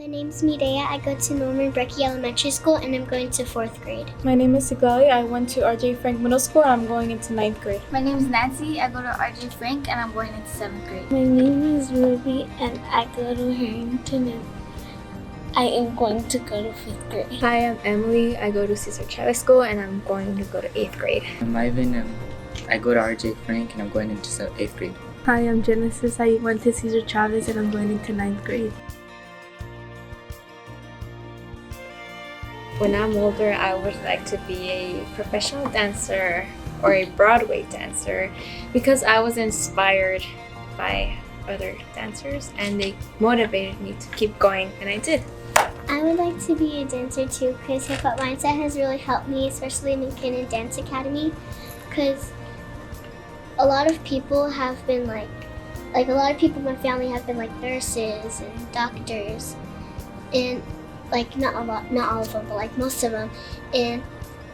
My name's Mireya. I go to Norman Brecky Elementary School and I'm going to 4th grade. My name is Sigali. I went to R.J. Frank Middle School and I'm going into 9th grade. My name is Nancy. I go to R.J. Frank and I'm going into 7th grade. My name is Ruby and I go to Harrington and I am going to go to 5th grade. Hi, I'm Emily. I go to Cesar Chavez School and I'm going to go to 8th grade. I'm Ivan. I go to R.J. Frank and I'm going into 8th grade. Hi, I'm Genesis. I went to Cesar Chavez and I'm going into 9th grade. When I'm older, I would like to be a professional dancer or a Broadway dancer because I was inspired by other dancers and they motivated me to keep going, and I did. I would like to be a dancer too because Hip Hop Mindset has really helped me, especially in McKinnon Dance Academy, because a lot of people have been like a lot of people in my family have been like nurses and doctors, and like not all of them, but like most of them, and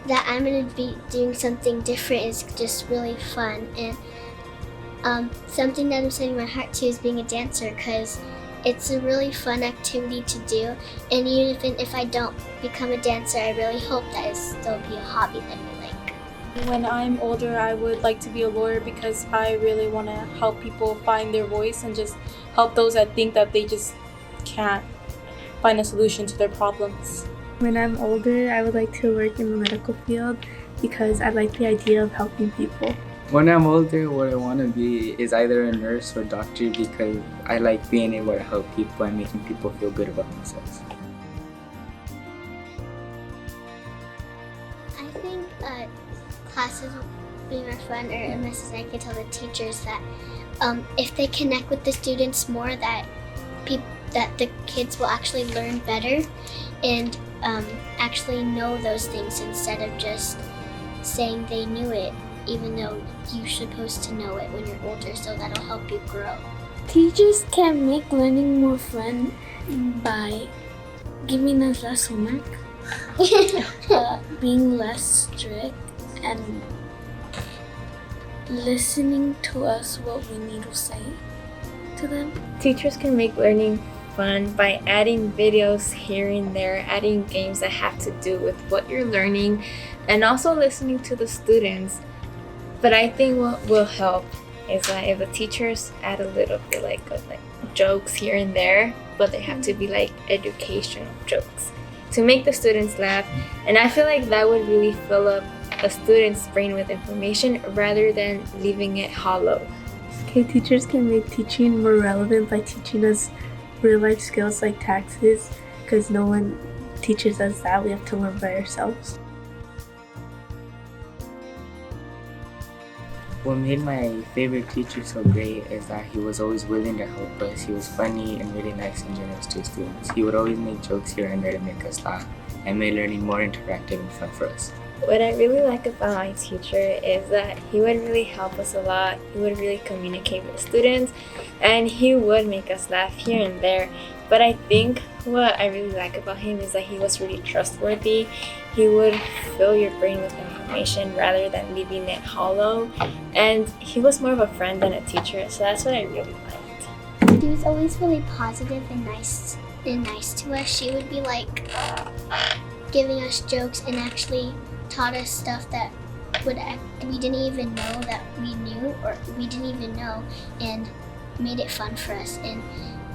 that I'm gonna be doing something different is just really fun. And something that I'm setting my heart to is being a dancer because it's a really fun activity to do. And even if I don't become a dancer, I really hope that it'll still be a hobby that I like. When I'm older, I would like to be a lawyer because I really want to help people find their voice and just help those that think that they just can't find a solution to their problems. When I'm older, I would like to work in the medical field because I like the idea of helping people. When I'm older, what I want to be is either a nurse or doctor because I like being able to help people and making people feel good about themselves. I think classes will be more fun, or a message I could tell the teachers that if they connect with the students more, that the kids will actually learn better and actually know those things instead of just saying they knew it, even though you're supposed to know it when you're older, so that'll help you grow. Teachers can make learning more fun by giving us less homework, being less strict, and listening to us what we need to say to them. Teachers can make learning fun by adding videos here and there, adding games that have to do with what you're learning, and also listening to the students. But I think what will help is that if the teachers add a little bit like jokes here and there, but they have to be like educational jokes to make the students laugh. And I feel like that would really fill up a student's brain with information rather than leaving it hollow. Okay, teachers can make teaching more relevant by teaching us real life skills like taxes because no one teaches us that. We have to learn by ourselves. What made my favorite teacher so great is that he was always willing to help us. He was funny and really nice and generous to his students. He would always make jokes here and there to make us laugh and made learning more interactive and fun for us. What I really like about my teacher is that he would really help us a lot. He would really communicate with the students and he would make us laugh here and there. But I think what I really like about him is that he was really trustworthy. He would fill your brain with information rather than leaving it hollow. And he was more of a friend than a teacher, so that's what I really liked. He was always really positive and nice to us. She would be like giving us jokes and actually taught us stuff that we didn't even know that we knew, or we didn't even know, and made it fun for us. And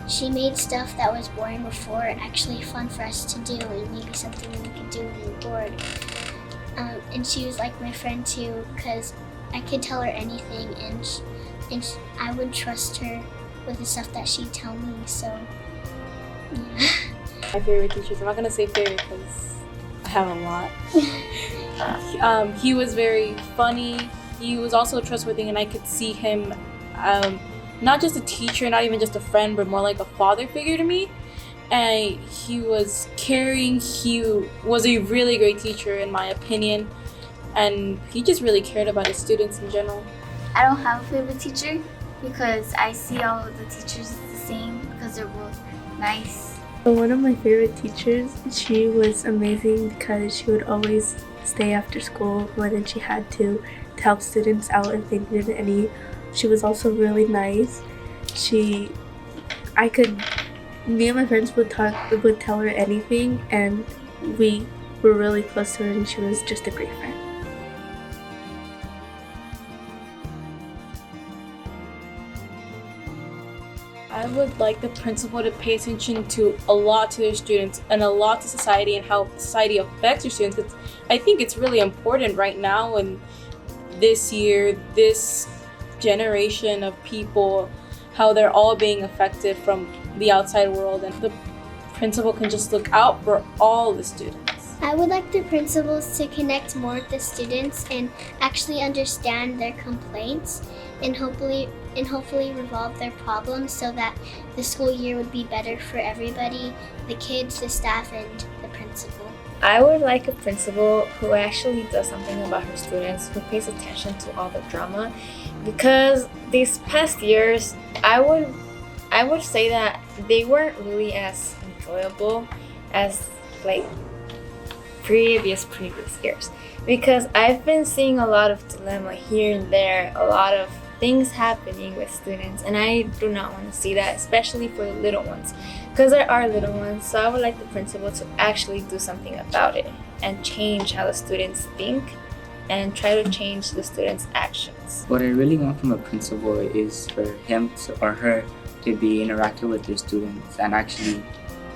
she made stuff that was boring before actually fun for us to do, and maybe something we could do when we were bored. And she was like my friend too, because I could tell her anything, and I would trust her with the stuff that she'd tell me. So, yeah. My favorite teachers, I'm not going to say favorite because I have a lot. He was very funny. He was also trustworthy, and I could see him not just a teacher, not even just a friend, but more like a father figure to me. And he was caring. He was a really great teacher in my opinion, and he just really cared about his students in general. I don't have a favorite teacher because I see all of the teachers the same because they're both nice. But one of my favorite teachers, she was amazing because she would always stay after school more than she had to help students out if they needed any. She was also really nice. I could me and my friends would tell her anything, and we were really close to her, and she was just a great friend. I would like the principal to pay attention to a lot to their students and a lot to society and how society affects their students. I think it's really important right now in this year, this generation of people, how they're all being affected from the outside world, and the principal can just look out for all the students. I would like the principals to connect more with the students and actually understand their complaints and hopefully resolve their problems so that the school year would be better for everybody, the kids, the staff, and the principal. I would like a principal who actually does something about her students, who pays attention to all the drama, because these past years, I would say that they weren't really as enjoyable as like previous years, because I've been seeing a lot of dilemma here and there, a lot of things happening with students, and I do not want to see that, especially for the little ones, because there are little ones. So I would like the principal to actually do something about it and change how the students think and try to change the students' actions. What I really want from a principal is for him or her to be interactive with their students and actually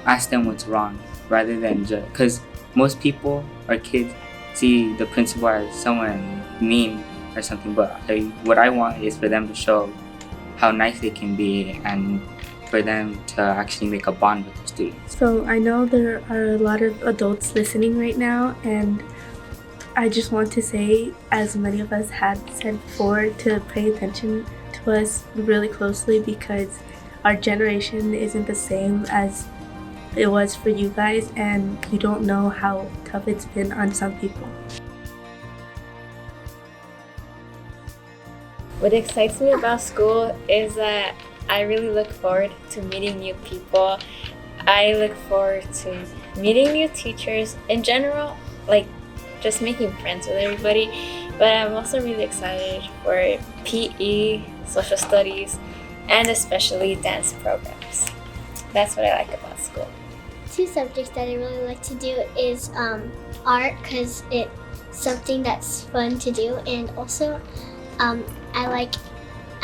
ask them what's wrong, rather than just, because most people or kids see the principal as someone mean or something, but what I want is for them to show how nice they can be and for them to actually make a bond with the students. So I know there are a lot of adults listening right now, and I just want to say, as many of us had said before, to pay attention to us really closely, because our generation isn't the same as it was for you guys, and you don't know how tough it's been on some people. What excites me about school is that I really look forward to meeting new people. I look forward to meeting new teachers in general, like just making friends with everybody. But I'm also really excited for PE, social studies, and especially dance programs. That's what I like about school. Two subjects that I really like to do is art, because it's something that's fun to do, and also I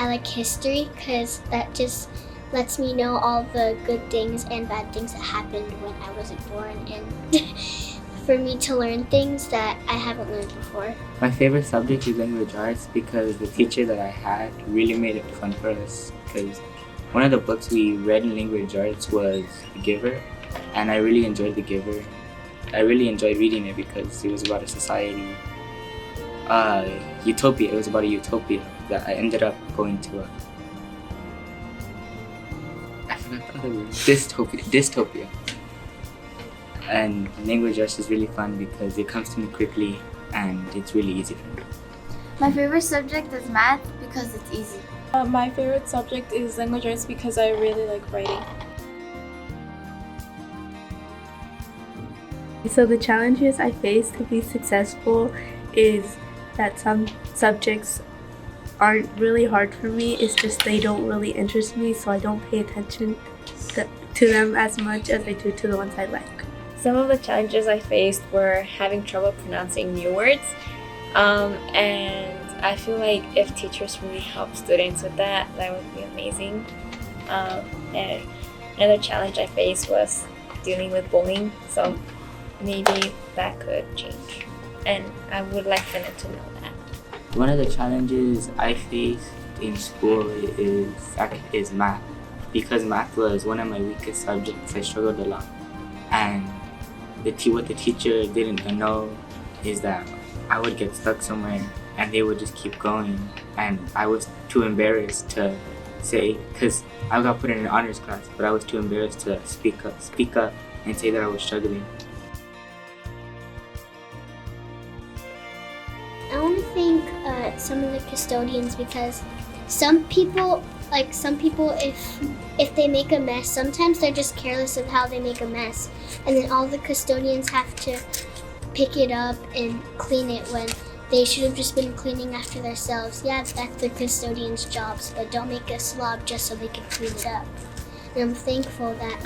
like history, because that just lets me know all the good things and bad things that happened when I wasn't born, and for me to learn things that I haven't learned before. My favorite subject is language arts because the teacher that I had really made it fun for us, because one of the books we read in language arts was The Giver, and I really enjoyed The Giver. I really enjoyed reading it because it was about a society, utopia. It was about a utopia that I ended up going to I forgot the other word. Dystopia. And language arts is really fun because it comes to me quickly and it's really easy for me. My favorite subject is math because it's easy. My favorite subject is language arts because I really like writing. So the challenges I face to be successful is that some subjects aren't really hard for me. It's just they don't really interest me, so I don't pay attention to them as much as I do to the ones I like. Some of the challenges I faced were having trouble pronouncing new words, and I feel like if teachers really help students with that would be amazing. And another challenge I faced was dealing with bullying, so maybe that could change, and I would like for them to know that. One of the challenges I faced in school is math, because math was one of my weakest subjects. I struggled a lot, and what the teacher didn't know is that I would get stuck somewhere and they would just keep going, and I was too embarrassed to say, because I got put in an honors class, but I was too embarrassed to speak up and say that I was struggling. I want to thank some of the custodians, because some people, if they make a mess, sometimes they're just careless of how they make a mess, and then all the custodians have to pick it up and clean it when they should have just been cleaning after themselves. Yeah, that's the custodians' jobs, but don't make a slob just so they can clean it up. And I'm thankful that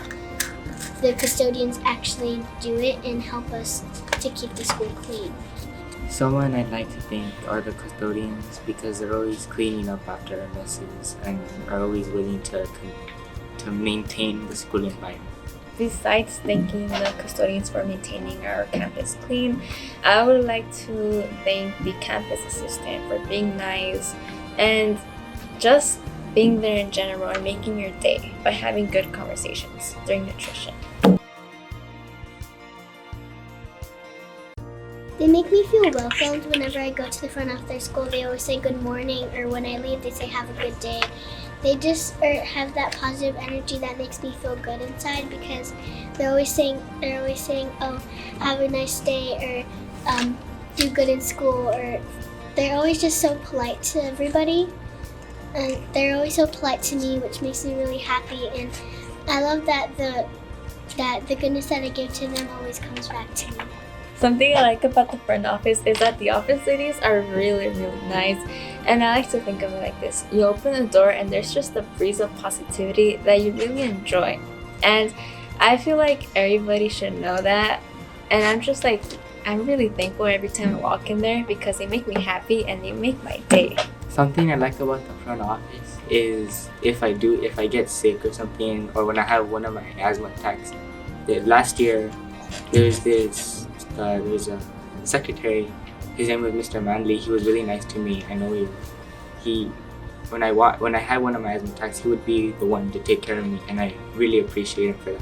the custodians actually do it and help us to keep the school clean. Someone I'd like to thank are the custodians because they're always cleaning up after our messes and are always willing to maintain the school environment. Besides thanking the custodians for maintaining our campus clean, I would like to thank the campus assistant for being nice and just being there in general and making your day by having good conversations during nutrition. They make me feel welcomed whenever I go to the front of their school. They always say good morning, or when I leave, they say have a good day. They just have that positive energy that makes me feel good inside because they're always saying, oh, have a nice day, or do good in school, or they're always just so polite to everybody. And they're always so polite to me, which makes me really happy. And I love that the goodness that I give to them always comes back to me. Something I like about the front office is that the office ladies are really, really nice. And I like to think of it like this. You open the door and there's just a breeze of positivity that you really enjoy. And I feel like everybody should know that. And I'm really thankful every time I walk in there because they make me happy and they make my day. Something I like about the front office is if I get sick or something, or when I have one of my asthma attacks. Last year, there's a secretary. His name was Mr. Manley. He was really nice to me. I know when I had one of my asthma attacks, he would be the one to take care of me, and I really appreciate him for that.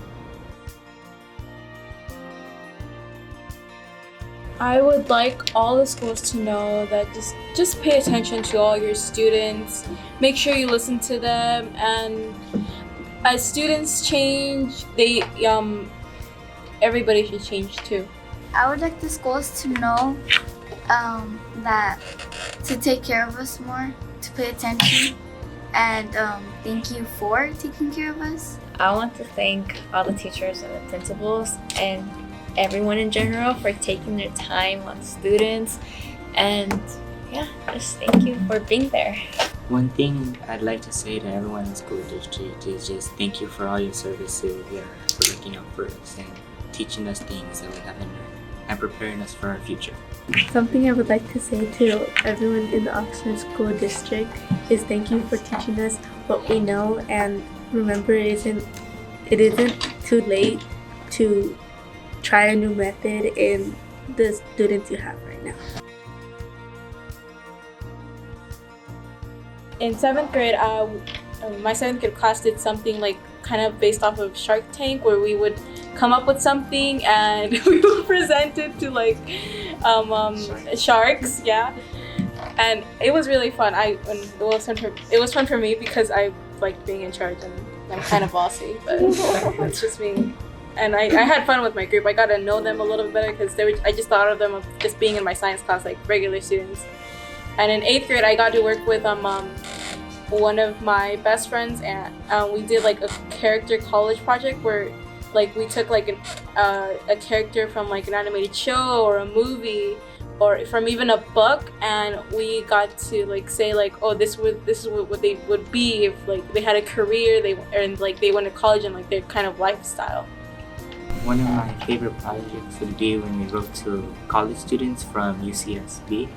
I would like all the schools to know that just pay attention to all your students. Make sure you listen to them, and as students change, everybody should change too. I would like the schools to know that to take care of us more, to pay attention, and thank you for taking care of us. I want to thank all the teachers and the principals and everyone in general for taking their time on students, and just thank you for being there. One thing I'd like to say to everyone in the school district is just thank you for all your services, for looking out for us and teaching us things that we haven't learned and preparing us for our future. Something I would like to say to everyone in the Oxnard School District is thank you for teaching us what we know, and remember it isn't too late to try a new method in the students you have right now. In 7th grade, my 7th grade class did something like kind of based off of Shark Tank, where we would come up with something and we would present it to sharks, and it was really fun. It was fun for me because I like being in charge and I'm kind of bossy, but it's just me. And I had fun with my group. I got to know them a little bit better because I just thought of them as just being in my science class like regular students. And in 8th grade, I got to work with one of my best friends, and we did like a character college project where like we took like a character from like an animated show or a movie or from even a book, and we got to like say like, oh, this is what they would be if like they had a career, they went to college, and like their kind of lifestyle. One of my favorite projects would be when we wrote to college students from UCSB.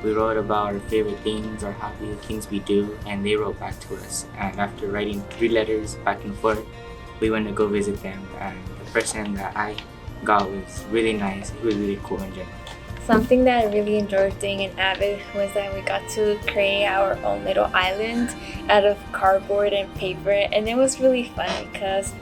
We wrote about our favorite things, our hobbies, things we do, and they wrote back to us. And after writing 3 letters back and forth, we went to go visit them, and the person that I got was really nice. He was really cool in general. Something that I really enjoyed doing in Avid was that we got to create our own little island out of cardboard and paper, and it was really fun because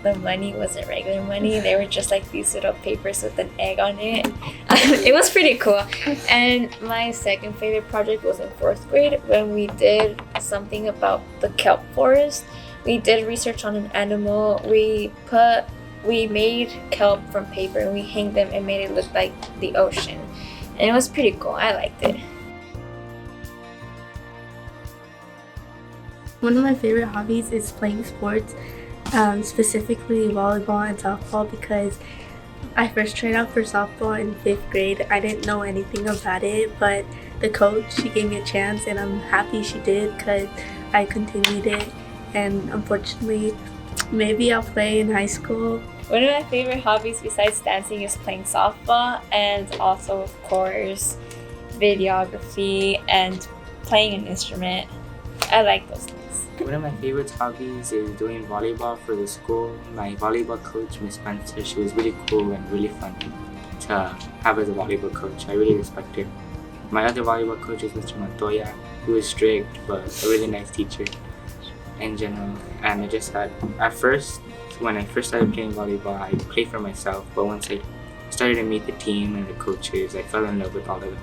the money wasn't regular money. They were just like these little papers with an egg on it. It was pretty cool. And my second favorite project was in 4th grade when we did something about the kelp forest. We did research on an animal. We made kelp from paper and we hanged them and made it look like the ocean. And it was pretty cool. I liked it. One of my favorite hobbies is playing sports. Specifically volleyball and softball, because I first tried out for softball in 5th grade. I didn't know anything about it, but the coach, she gave me a chance, and I'm happy she did because I continued it. And unfortunately, Maybe I'll play in high school. One of my favorite hobbies besides dancing is playing softball, and also, of course, videography and playing an instrument. I like those things. One of my favorite hobbies is doing volleyball for the school. My volleyball coach, Miss Spencer, she was really cool and really fun to have as a volleyball coach. I really respect her. My other volleyball coach is Mr. Montoya. He was strict, but a really nice teacher in general. And I just had, at first, when I first started playing volleyball, I played for myself. But once I started to meet the team and the coaches, I fell in love with all of them.